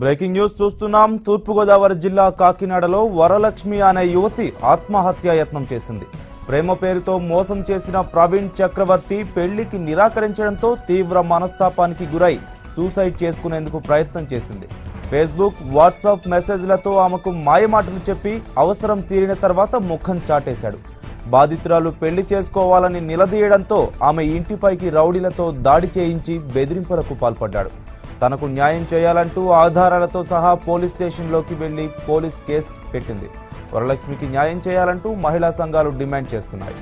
Breaking news చూస్తున్నాం. తూర్పుగోదావరి జిల్లా కాకినాడలో వరలక్ష్మి అనే యువతి ఆత్మహత్యా యత్నం చేసింది. ప్రేమ పేరుతో మోసం చేసిన ప్రవీణ్ చక్రవర్తి పెళ్లికి నిరాకరించడంతో తీవ్ర మనస్తాపానికి గురై సూసైడ్ చేసుకునేందుకు ప్రయత్నం చేసింది. ఫేస్బుక్, వాట్సాప్ మెసేజ్లతో ఆమెకు మాయమాటలు చెప్పి అవసరం తీరిన తర్వాత ముఖం చాటేశాడు. బాధితురాలు పెళ్లి చేసుకోవాలని నిలదీయడంతో ఆమె ఇంటిపైకి రౌడీలతో దాడి చేయించి బెదిరింపులకు పాల్పడ్డాడు. తనకు న్యాయం చేయాలంటూ ఆధారాలతో సహా పోలీస్ స్టేషన్లోకి వెళ్లి పోలీస్ కేసు పెట్టింది. వరలక్ష్మికి న్యాయం చేయాలంటూ మహిళా సంఘాలు డిమాండ్ చేస్తున్నాయి.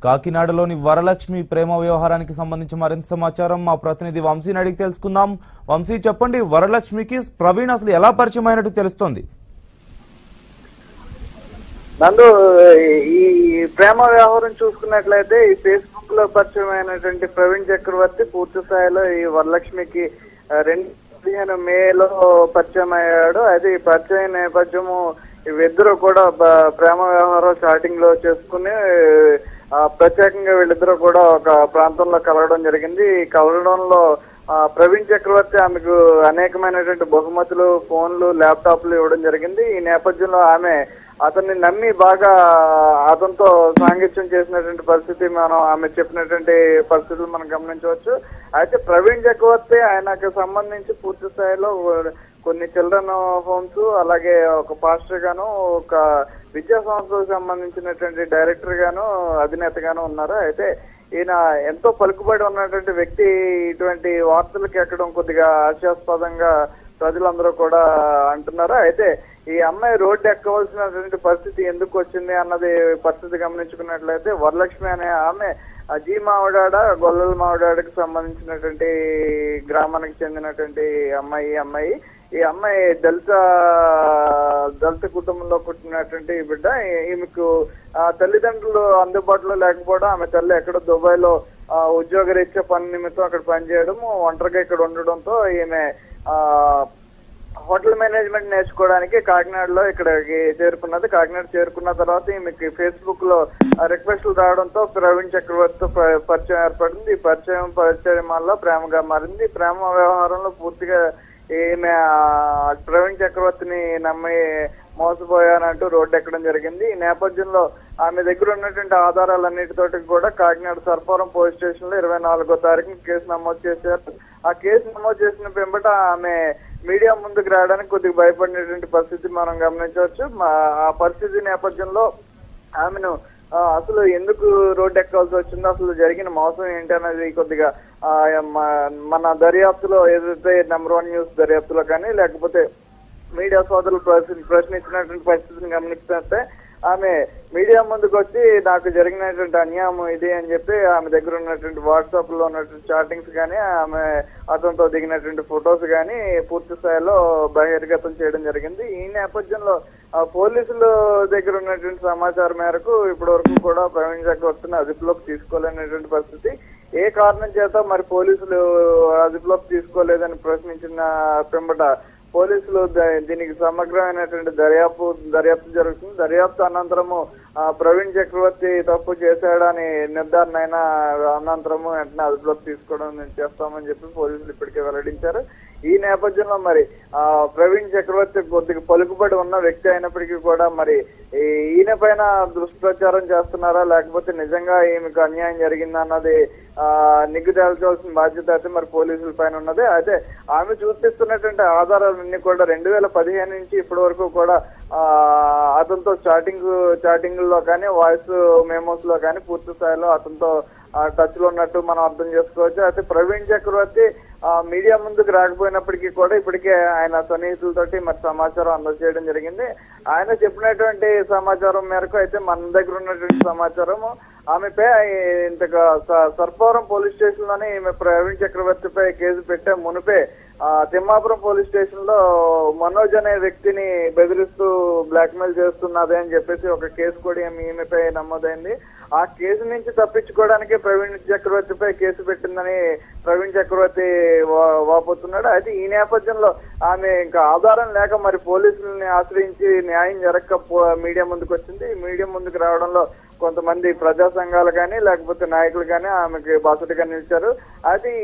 కాకినాడలోని వరలక్ష్మి ప్రేమ వ్యవహారానికి సంబంధించి మరింత సమాచారం మా ప్రతినిధి వంశీని అడిగి తెలుసుకుందాం. వంశీ, చెప్పండి, వరలక్ష్మికి ప్రవీణ్ అసలు ఎలా పరిచయం అయినట్టు తెలుస్తోంది? నందు, ఈ ప్రేమ వ్యవహారం చూసుకున్నట్లయితే ఈ ఫేస్బుక్ లో పరిచయం అయినటువంటి ప్రవీణ్ చక్రవర్తి పూర్తి స్థాయిలో ఈ వరలక్ష్మికి 2015 మేలో పరిచయం అయ్యాడు. అయితే ఈ పరిచయం నేపథ్యము ఇద్దరు కూడా ప్రేమ వ్యవహారం స్టార్టింగ్ లో చేసుకుని ప్రత్యేకంగా వీళ్ళిద్దరూ కూడా ఒక ప్రాంతంలో కలవడం జరిగింది. ఈ కలవడంలో ప్రవీణ్ చక్రవర్తి ఆమెకు అనేకమైనటువంటి బహుమతులు, ఫోన్లు, ల్యాప్టాప్లు ఇవ్వడం జరిగింది. ఈ నేపథ్యంలో ఆమె అతన్ని నమ్మి బాగా అతనితో సాంగత్యం చేసినటువంటి పరిస్థితి ఆమె చెప్పినటువంటి పరిస్థితులు మనం గమనించవచ్చు. అయితే ప్రవీణ్ చక్రవర్తి ఆయనకు సంబంధించి పూర్తి స్థాయిలో కొన్ని చిల్డ్రన్ హోమ్స్, అలాగే ఒక పాస్టర్ గాను, ఒక విద్యా సంస్థకు సంబంధించినటువంటి డైరెక్టర్ గాను, అధినేతగాను ఉన్నారు. అయితే ఈయన ఎంతో పలుకుబడి ఉన్నటువంటి వ్యక్తి. ఇటువంటి వార్తలకు ఎక్కడం కొద్దిగా హాస్యాస్పదంగా ప్రజలందరూ కూడా అంటున్నారు. అయితే ఈ అమ్మాయి రోడ్డు ఎక్కవలసినటువంటి పరిస్థితి ఎందుకు వచ్చింది అన్నది పరిస్థితి గమనించుకున్నట్లయితే వరలక్ష్మి అనే ఆమె జీ మావిడాడ, గొల్లల మావిడాడకి సంబంధించినటువంటి గ్రామానికి చెందినటువంటి అమ్మాయి. ఈ అమ్మాయి దళిత కుటుంబంలో పుట్టినటువంటి బిడ్డ. ఈమెకు తల్లిదండ్రులు అందుబాటులో లేకపోవడం, ఆమె తల్లి ఎక్కడో దుబాయ్ లో ఉద్యోగరీత్యా పని నిమిత్తం అక్కడ పనిచేయడం, ఒంటరిగా ఇక్కడ ఉండడంతో ఈమె హోటల్ మేనేజ్మెంట్ నేర్చుకోవడానికి కాకినాడలో ఇక్కడికి చేరుకున్నది. కాకినాడ చేరుకున్న తర్వాత ఈమెకి ఫేస్బుక్ లో రిక్వెస్ట్లు రావడంతో ప్రవీణ్ చక్రవర్తితో పరిచయం ఏర్పడింది. ఈ పరిచయం వల్ల ప్రేమగా మారింది. ప్రేమ వ్యవహారంలో పూర్తిగా ఈమె ప్రవీణ్ చక్రవర్తిని నమ్మి మోసపోయానంటూ రోడ్డు ఎక్కడం జరిగింది. ఈ నేపథ్యంలో ఆమె దగ్గర ఉన్నటువంటి ఆధారాలన్నిటితోటి కూడా కాకినాడ సర్పవరం పోలీస్ స్టేషన్ లో 24వ తారీఖున కేసు నమోదు చేశారు. ఆ కేసు నమోదు చేసిన వెంబట ఆమె మీడియా ముందుకు రావడానికి కొద్దిగా భయపడినటువంటి పరిస్థితి మనం గమనించవచ్చు. ఆ పరిస్థితి నేపథ్యంలో ఆమెను అసలు ఎందుకు రోడ్డు ఎక్కాల్సి వచ్చిందో, అసలు జరిగిన మోసం ఏంటి అనేది కొద్దిగా మన దర్యాప్తులో ఏదైతే #1 న్యూస్ దర్యాప్తులో కానీ లేకపోతే మీడియా సోదరులు ప్రశ్నించినటువంటి పరిస్థితిని గమనిస్తే ఆమె మీడియా ముందుకు వచ్చి నాకు జరిగినటువంటి అన్యాయం ఇది అని చెప్పి ఆమె దగ్గర ఉన్నటువంటి వాట్సాప్ లో ఉన్నటువంటి చాటింగ్స్ కానీ, ఆమె అతనితో దిగినటువంటి ఫొటోస్ కానీ పూర్తి స్థాయిలో బహిర్గతం చేయడం జరిగింది. ఈ నేపథ్యంలో పోలీసుల దగ్గర ఉన్నటువంటి సమాచారం మేరకు ఇప్పటి వరకు కూడా ప్రవీణ్ చక్రవర్తిని అదుపులోకి తీసుకోలేనటువంటి పరిస్థితి. ఏ కారణం చేత మరి పోలీసులు అదుపులోకి తీసుకోలేదని ప్రశ్నించిన పిమ్మట పోలీసులు దీనికి సమగ్రమైనటువంటి దర్యాప్తు జరుగుతుంది. దర్యాప్తు అనంతరము ప్రవీణ్ చక్రవర్తి తప్పు చేశాడని నిర్ధారణ అయిన అనంతరము వెంటనే అదుపులోకి తీసుకోవడం చేస్తామని చెప్పి పోలీసులు ఇప్పటికే వెల్లడించారు. ఈ నేపథ్యంలో మరి ప్రవీణ్ చక్రవర్తి కొద్దిగా పలుకుబడి ఉన్న వ్యక్తి అయినప్పటికీ కూడా మరి ఈయన పైన దుష్ప్రచారం చేస్తున్నారా, లేకపోతే నిజంగా ఈమెకు అన్యాయం జరిగిందా అన్నది నిగ్గు తేల్చాల్సిన బాధ్యత అయితే మరి పోలీసుల పైన ఉన్నది. అయితే ఆమె చూపిస్తున్నటువంటి ఆధారాలన్నీ కూడా 2015 నుంచి ఇప్పటి వరకు కూడా అతనితో చాటింగ్ లో కానీ, వాయిస్ మెమోస్ లో కానీ పూర్తి స్థాయిలో అతనితో టచ్ లో ఉన్నట్టు మనం అర్థం చేసుకోవచ్చు. అయితే ప్రవీణ్ చక్రవర్తి మీడియా ముందుకు రాకపోయినప్పటికీ కూడా ఇప్పటికే ఆయన సన్నిహితులతోటి మరి సమాచారం అందజేయడం జరిగింది. ఆయన చెప్పినటువంటి సమాచారం మేరకు అయితే మన దగ్గర ఉన్నటువంటి సమాచారము ఆమెపై ఇంతగా సర్పవరం పోలీస్ స్టేషన్ లోనే ఈమె ప్రవీణ్ చక్రవర్తిపై కేసు పెట్టే మునిపే తిమ్మాపురం పోలీస్ స్టేషన్ లో మనోజ్ అనే వ్యక్తిని బెదిరిస్తూ బ్లాక్మెయిల్ చేస్తున్నది అని చెప్పేసి ఒక కేసు కూడా ఈమెపై నమోదైంది. ఆ కేసు నుంచి తప్పించుకోవడానికి ప్రవీణ్ చక్రవర్తిపై కేసు పెట్టిందని ప్రవీణ్ చక్రవర్తి వాపోతున్నాడు. అయితే ఈ నేపథ్యంలో ఆమె ఇంకా ఆధారం లేక మరి పోలీసులని ఆశ్రయించి న్యాయం జరగక మీడియా ముందుకు వచ్చింది. మీడియా ముందుకు రావడంలో కొంతమంది ప్రజా సంఘాలు కానీ లేకపోతే నాయకులు కానీ ఆమెకి బాసటగా నిలిచారు. అది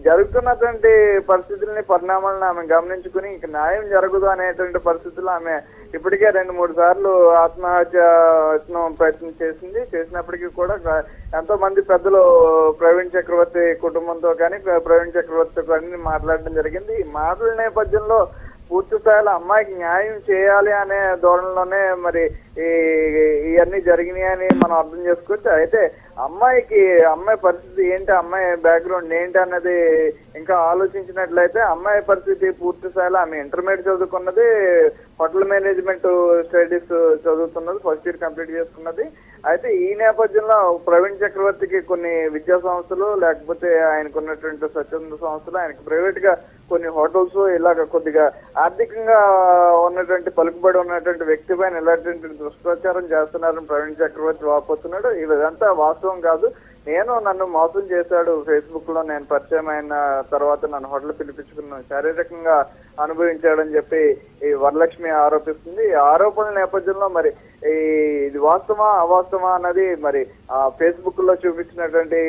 జరుగుతున్నటువంటి పరిస్థితుల్ని పరిణామాలను ఆమె గమనించుకుని ఇంక న్యాయం జరగదు అనేటువంటి పరిస్థితుల్లో ఆమె ఇప్పటికే 2-3 సార్లు ఆత్మహత్య ప్రయత్నం చేసినప్పటికీ కూడా ఎంతో మంది పెద్దలు ప్రవీణ్ చక్రవర్తి కుటుంబంతో కానీ ప్రవీణ్ చక్రవర్తితో కానీ మాట్లాడడం జరిగింది. ఈ మాటల నేపథ్యంలో పూర్తి స్థాయిలో అమ్మాయికి న్యాయం చేయాలి అనే ధోరణిలోనే మరి ఇవన్నీ జరిగినాయని మనం అర్థం చేసుకోవచ్చు. అయితే అమ్మాయి పరిస్థితి ఏంటి, అమ్మాయి బ్యాక్గ్రౌండ్ ఏంటి అన్నది ఇంకా ఆలోచించినట్లయితే అమ్మాయి పరిస్థితి పూర్తి స్థాయిలో ఆమె ఇంటర్మీడియట్ చదువుకున్నది, హోటల్ మేనేజ్మెంట్ స్టడీస్ చదువుతున్నది, ఫస్ట్ ఇయర్ కంప్లీట్ చేసుకున్నది. అయితే ఈ నేపథ్యంలో ప్రవీణ్ చక్రవర్తికి కొన్ని విద్యా సంస్థలు లేకపోతే ఆయనకు ఉన్నటువంటి స్వచ్ఛంద సంస్థలు, ఆయనకు ప్రైవేట్ గా కొన్ని హోటల్స్ ఇలాగ కొద్దిగా ఆర్థికంగా ఉన్నటువంటి పలుకుబడి ఉన్నటువంటి వ్యక్తి పైన ఇలాంటి దుష్ప్రచారం చేస్తున్నారని ప్రవీణ్ చక్రవర్తి వాపోతున్నాడు. ఇదంతా వాస్తవం కాదు. నన్ను మోసం చేశాడు, ఫేస్బుక్ లో నేను పరిచయం అయిన తర్వాత నన్ను హోటల్ పిలిపించుకున్నాను, శారీరకంగా అనుభవించాడని చెప్పి ఈ వరలక్ష్మి ఆరోపిస్తుంది. ఈ ఆరోపణల నేపథ్యంలో మరి ఇది వాస్తవా అవాస్తవా అన్నది మరి ఫేస్బుక్ లో చూపించినటువంటి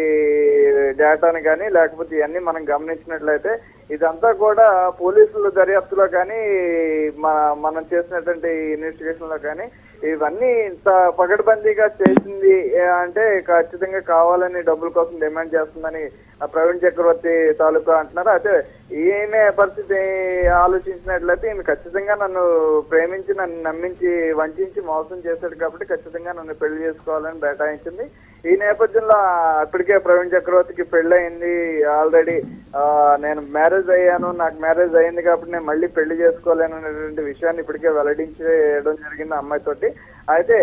డేటాని కానీ లేకపోతే ఇవన్నీ మనం గమనించినట్లయితే ఇదంతా కూడా పోలీసుల దర్యాప్తులో కానీ మనం చేసినటువంటి ఇన్వెస్టిగేషన్ లో కానీ ఇవన్నీ ఇంత పకడ్బందీగా చేసింది అంటే ఖచ్చితంగా కావాలని డబ్బుల కోసం డిమాండ్ చేస్తుందని ప్రవీణ్ చక్రవర్తి తాలూకా అంటున్నారు. అయితే ఈమె పరిస్థితి ఆలోచించినట్లయితే ఈమె ఖచ్చితంగా నన్ను ప్రేమించి నన్ను నమ్మించి వంచి మోసం చేశాడు కాబట్టి ఖచ్చితంగా నన్ను పెళ్లి చేసుకోవాలని బైఠాయించింది. ఈ నేపథ్యంలో ఇప్పటికే ప్రవీణ్ చక్రవర్తికి పెళ్లి అయింది ఆల్రెడీ. నేను మ్యారేజ్ అయ్యాను, నాకు మ్యారేజ్ అయింది కాబట్టి నేను మళ్ళీ పెళ్లి చేసుకోలేను అనేటువంటి విషయాన్ని ఇప్పటికే వెల్లడించడం జరిగింది అమ్మాయితోటి. అయితే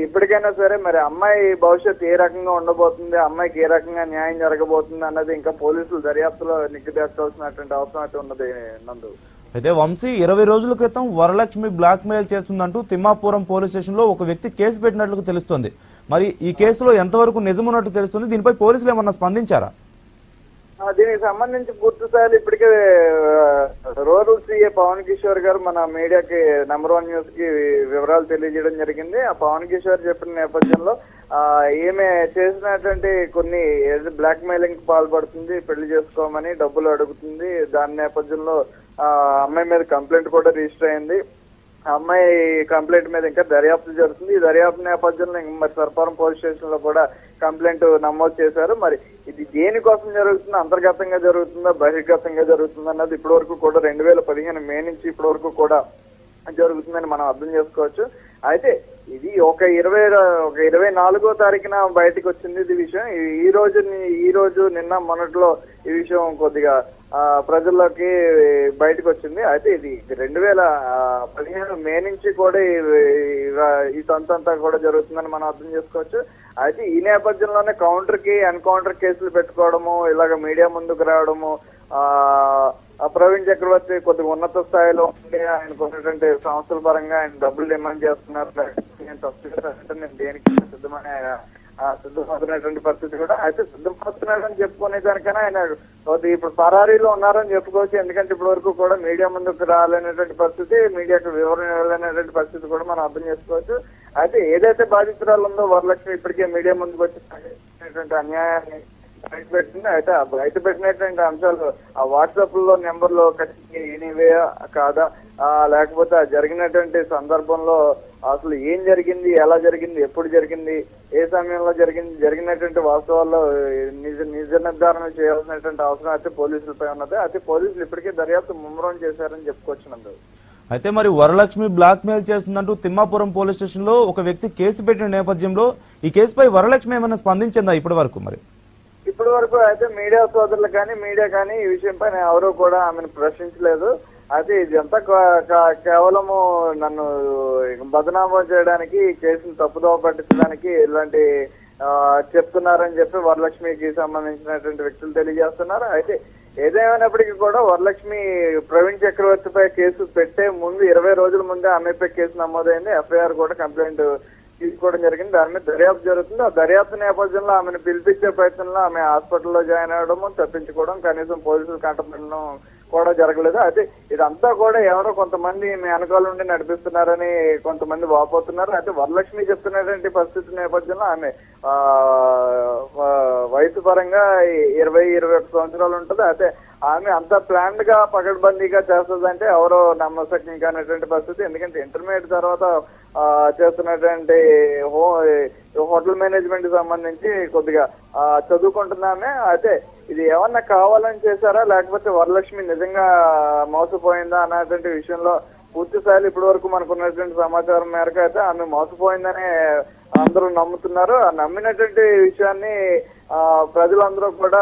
ఇప్పటికైనా సరే మరి అమ్మాయి భవిష్యత్తు ఏ రకంగా ఉండబోతుంది, అమ్మాయికి ఏ రకంగా న్యాయం జరగబోతుంది అన్నది ఇంకా పోలీసులు దర్యాప్తులో నిగ్గుదేర్చాల్సినటువంటి అవసరం అయితే ఉన్నది నందు. అయితే వంశీ 20 రోజుల క్రితం వరలక్ష్మి బ్లాక్ మెయిల్ చేస్తుందంటూ తిమ్మాపురం పోలీస్ స్టేషన్ లో ఒక వ్యక్తి కేసు పెట్టినట్లు తెలుస్తోంది. మరి ఈ కేసులో ఎంతవరకు నిజమున్నట్టు తెలుస్తుంది? దీనిపై పోలీసులు ఏమన్నా స్పందించారా? దీనికి సంబంధించి పూర్తి స్థాయిలో ఇప్పటికే రూరల్ సిఏ పవన్ కిషోర్ గారు మన మీడియాకి నంబర్ 1 న్యూస్ కి వివరాలు తెలియజేయడం జరిగింది. ఆ పవన్ కిషోర్ చెప్పిన నేపథ్యంలో ఈమె చేసినటువంటి కొన్ని బ్లాక్ మెయిలింగ్ పాల్పడుతుంది, పెళ్లి చేసుకోమని డబ్బులు అడుగుతుంది. దాని నేపథ్యంలో అమ్మాయి మీద కంప్లైంట్ కూడా రిజిస్టర్ అయింది. అమ్మాయి కంప్లైంట్ మీద ఇంకా దర్యాప్తు జరుగుతుంది. ఈ దర్యాప్తు నేపథ్యంలో మరి సర్పారం పోలీస్ స్టేషన్ లో కూడా కంప్లైంట్ నమోదు చేశారు. మరి ఇది దేనికోసం జరుగుతుందో, అంతర్గతంగా జరుగుతుందా బహిర్గతంగా జరుగుతుందా అన్నది ఇప్పటి వరకు కూడా 2015 మే నుంచి ఇప్పటి వరకు కూడా జరుగుతుందని మనం అర్థం చేసుకోవచ్చు. అయితే ఇది ఒక 24వ తారీఖున బయటకు వచ్చింది ఇది విషయం. ఈ రోజు నిన్న మొన్నట్లో ఈ విషయం కొద్దిగా ప్రజల్లోకి బయటకు వచ్చింది. అయితే ఇది 2015 మే నుంచి కూడా ఈ తంతంతా కూడా జరుగుతుందని మనం అర్థం చేసుకోవచ్చు. అయితే ఈ నేపథ్యంలోనే కౌంటర్ కి ఎన్కౌంటర్ కేసులు పెట్టుకోవడము, ఇలాగ మీడియా ముందుకు రావడము, ప్రవీణ్ చక్రవర్తి కొద్దిగా ఉన్నత స్థాయిలో ఉండి ఆయనకు ఉన్నటువంటి సంస్థల పరంగా ఆయన డబ్బులు డిమాండ్ చేస్తున్నారు, నేను తప్పు చేస్తానంటే నేను దేనికి సిద్ధమని ఆయన సిద్ధమవుతున్నటువంటి పరిస్థితి కూడా. అయితే సిద్ధమవుతున్నాడని చెప్పుకునే దానికైనా ఆయన ఇప్పుడు పరారీలో ఉన్నారని చెప్పుకోవచ్చు. ఎందుకంటే ఇప్పటి వరకు కూడా మీడియా ముందుకు రాలేనటువంటి పరిస్థితి, మీడియాకు వివరణ ఇవ్వలేనటువంటి పరిస్థితి కూడా మనం అర్థం చేసుకోవచ్చు. అయితే ఏదైతే బాధితురాలు ఉందో వరలక్ష్మి ఇప్పటికే మీడియా ముందుకు వచ్చినటువంటి అన్యాయాన్ని బయట పెట్టింది. అయితే ఆ బయట పెట్టినటువంటి అంశాలు ఆ వాట్సాప్ లో నెంబర్లో ఎనీవే కాదా, లేకపోతే ఆ జరిగినటువంటి సందర్భంలో అసలు ఏం జరిగింది, ఎలా జరిగింది, ఎప్పుడు జరిగింది, ఏ సమయంలో జరిగినటువంటి వాస్తవాల్లో నిజ నిర్ధారణ చేయాల్సినటువంటి అవసరం అయితే పోలీసులపై ఉన్నది. అయితే పోలీసులు ఇప్పటికే దర్యాప్తు ముమ్మరం చేశారని చెప్పుకోవచ్చు. అయితే మరి వరలక్ష్మి బ్లాక్ మెయిల్ చేస్తుందంటూ తిమ్మాపురం పోలీస్ స్టేషన్ లో ఒక వ్యక్తి కేసు పెట్టిన నేపథ్యంలో ఈ కేసుపై వరలక్ష్మి ఏమైనా స్పందించిందా ఇప్పటి వరకు? మరి ఇప్పటి వరకు అయితే మీడియా సోదరులు కానీ మీడియా కానీ ఈ విషయంపై ఎవరూ కూడా ఆమెను ప్రశ్నించలేదు. అయితే ఇదంతా కేవలము నన్ను బదనామా చేయడానికి, కేసును తప్పుదోవ పట్టించడానికి ఇలాంటి చెప్తున్నారని చెప్పి వరలక్ష్మికి సంబంధించినటువంటి వ్యక్తులు తెలియజేస్తున్నారు. అయితే ఏదేమైనప్పటికీ కూడా వరలక్ష్మి ప్రవీణ్ చక్రవర్తిపై కేసు పెట్టే ముందు 20 రోజుల ముందే ఆమెపై కేసు నమోదైంది. ఎఫ్ఐఆర్ కూడా కంప్లైంట్ తీసుకోవడం జరిగింది. దాని మీద దర్యాప్తు జరుగుతుంది. ఆ దర్యాప్తు నేపథ్యంలో ఆమెను పిలిపించే ప్రయత్నంలో ఆమె హాస్పిటల్లో జాయిన్ అవ్వడము, తప్పించుకోవడం, కనీసం పోలీసులు కంటపడడం కూడా జరగలేదు. అయితే ఇదంతా కూడా ఎవరో కొంతమంది మీ వెనకాల నుండి నడిపిస్తున్నారని కొంతమంది వాపోతున్నారు. అయితే వరలక్ష్మి చెప్తున్నటువంటి పరిస్థితి నేపథ్యంలో ఆమె వయసు పరంగా 20-21 సంవత్సరాలు ఉంటుంది. అయితే ఆమె అంత ప్లాన్డ్ గా పకడ్బందీగా చేస్తుందంటే ఎవరో నమ్మశక్యం కానటువంటి పరిస్థితి. ఎందుకంటే ఇంటర్మీడియట్ తర్వాత చేస్తున్నటువంటి హోటల్ మేనేజ్మెంట్ కి సంబంధించి కొద్దిగా చదువుకుంటున్నామే. అయితే ఇది ఏమన్నా కావాలని చేశారా, లేకపోతే వరలక్ష్మి నిజంగా మోసపోయిందా అన్నటువంటి విషయంలో పూర్తి స్థాయిలో ఇప్పటి వరకు మనకున్నటువంటి సమాచారం మేరకు అయితే ఆమె మోసపోయిందని అందరూ నమ్ముతున్నారు. ఆ నమ్మినటువంటి విషయాన్ని ప్రజలందరూ కూడా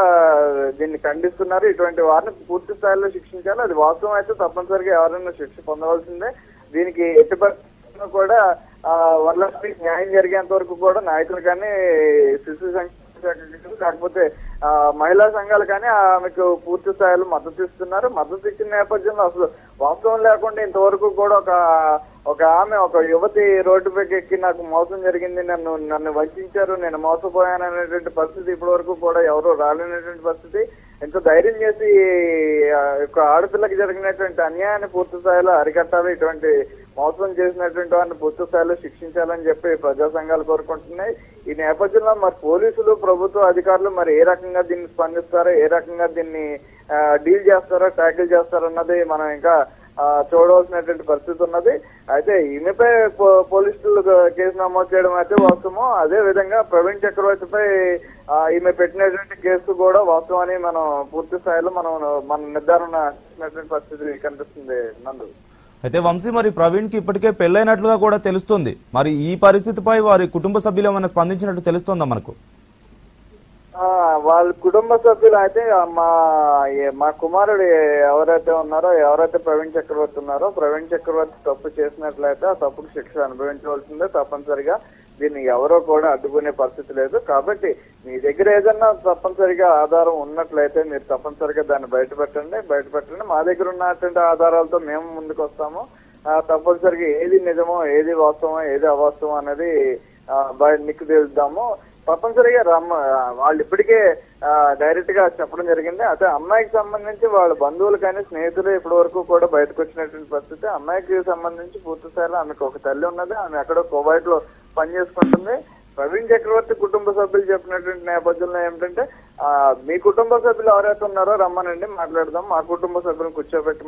దీన్ని ఖండిస్తున్నారు. ఇటువంటి వారిని పూర్తి స్థాయిలో శిక్షించాలి. అది వాస్తవం అయితే తప్పనిసరిగా ఎవరైనా శిక్ష పొందవలసిందే. దీనికి ఎట్టి పరిస్థితుల్లో కూడా వరలక్ష్మికి న్యాయం జరిగేంత వరకు కూడా నాయకులు కానీ, శిశు సంక్షేమ కాకపోతే మహిళా సంఘాలు కానీ ఆమెకు పూర్తి స్థాయిలో మద్దతు ఇస్తున్నారు. మద్దతు ఇచ్చిన నేపథ్యంలో అసలు వాస్తవం లేకుండా ఇంతవరకు కూడా ఒక యువతి రోడ్డుపైకి ఎక్కి నాకు మోసం జరిగింది, నన్ను వంచారు, నేను మోసపోయాను అనేటువంటి పరిస్థితి ఇప్పటి వరకు కూడా ఎవరు రాలేనటువంటి పరిస్థితి. ఎంతో ధైర్యం చేసి ఒక ఆడపిల్లకి జరిగినటువంటి అన్యాయాన్ని పూర్తి స్థాయిలో అరికట్టాలి. ఇటువంటి మోసం చేసినటువంటి వారిని పూర్తి స్థాయిలో శిక్షించాలని చెప్పి ప్రజా సంఘాలు కోరుకుంటున్నాయి. ఈ నేపథ్యంలో మరి పోలీసులు, ప్రభుత్వ అధికారులు మరి ఏ రకంగా దీన్ని స్పందిస్తారో, ఏ రకంగా దీన్ని డీల్ చేస్తారో, ట్యాకిల్ చేస్తారో అన్నది మనం ఇంకా చూడవలసినటువంటి పరిస్థితి ఉన్నది. అయితే ఈమెపై పోలీసులు కేసు నమోదు చేయడం అయితే వాస్తవం. అదే విధంగా ప్రవీణ్ చక్రవర్తిపై ఈమె పెట్టినటువంటి కేసు కూడా వాస్తవం అని మనం పూర్తి స్థాయిలో మన నిర్ధారణ చేసినటువంటి పరిస్థితి కనిపిస్తుంది నందు. అయితే వంశీ, మరి ప్రవీణ్ కి ఇప్పటికే పెళ్లైనట్లుగా కూడా తెలుస్తుంది. మరి ఈ పరిస్థితిపై వారి కుటుంబ సభ్యులు ఏమైనా స్పందించినట్టు తెలుస్తుందా మనకు? వాళ్ళ కుటుంబ సభ్యులు అయితే మా కుమారుడు ఎవరైతే ప్రవీణ్ చక్రవర్తి ఉన్నారో, ప్రవీణ్ చక్రవర్తి తప్పు చేసినట్లయితే ఆ తప్పుకు శిక్ష అనుభవించవలసిందే తప్పనిసరిగా. దీన్ని ఎవరో కూడా అడ్డుకునే పరిస్థితి లేదు. కాబట్టి మీ దగ్గర ఏదన్నా తప్పనిసరిగా ఆధారం ఉన్నట్లయితే మీరు తప్పనిసరిగా దాన్ని బయటపెట్టండి. మా దగ్గర ఉన్నటువంటి ఆధారాలతో మేము ముందుకు వస్తాము. తప్పనిసరిగా ఏది నిజమో, ఏది వాస్తవమో, ఏది అవాస్తవం అనేది నిక్కు తెలుద్దాము. తప్పనిసరిగా వాళ్ళు ఇప్పటికే డైరెక్ట్ గా చెప్పడం జరిగింది. అదే అమ్మాయికి సంబంధించి వాళ్ళ బంధువులు కానీ, స్నేహితులు ఇప్పటి వరకు కూడా బయటకు వచ్చినటువంటి పరిస్థితి. అమ్మాయికి సంబంధించి పూర్తి స్థాయిలో ఆమెకు ఒక తల్లి ఉన్నది. ఆమె ఎక్కడో కువైట్ లో పనిచేసుకుంటుంది. ప్రవీణ్ చక్రవర్తి కుటుంబ సభ్యులు చెప్పినటువంటి నేపథ్యంలో ఏమిటంటే మీ కుటుంబ సభ్యులు ఎవరైతే ఉన్నారో రమ్మనండి, మాట్లాడదాం. మా కుటుంబ సభ్యులను కూర్చోబెట్టి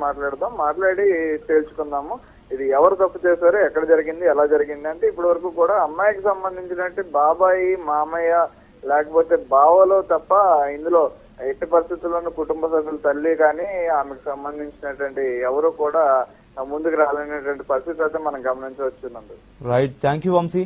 మాట్లాడి తేల్చుకుందాము. ఇది ఎవరు తప్పు చేశారో, ఎక్కడ జరిగింది, ఎలా జరిగింది అంటే ఇప్పటి వరకు కూడా అమ్మాయికి సంబంధించినట్టు బాబాయి, మామయ్య లేకపోతే బావలో తప్ప ఇందులో ఎట్టి పరిస్థితుల్లోనూ కుటుంబ సభ్యులు తల్లి కానీ ఆమెకు సంబంధించినటువంటి ఎవరు కూడా ముందుకు రాలేనటువంటి పరిస్థితి అయితే మనం గమనించవచ్చు. Right, thank you Vamsi.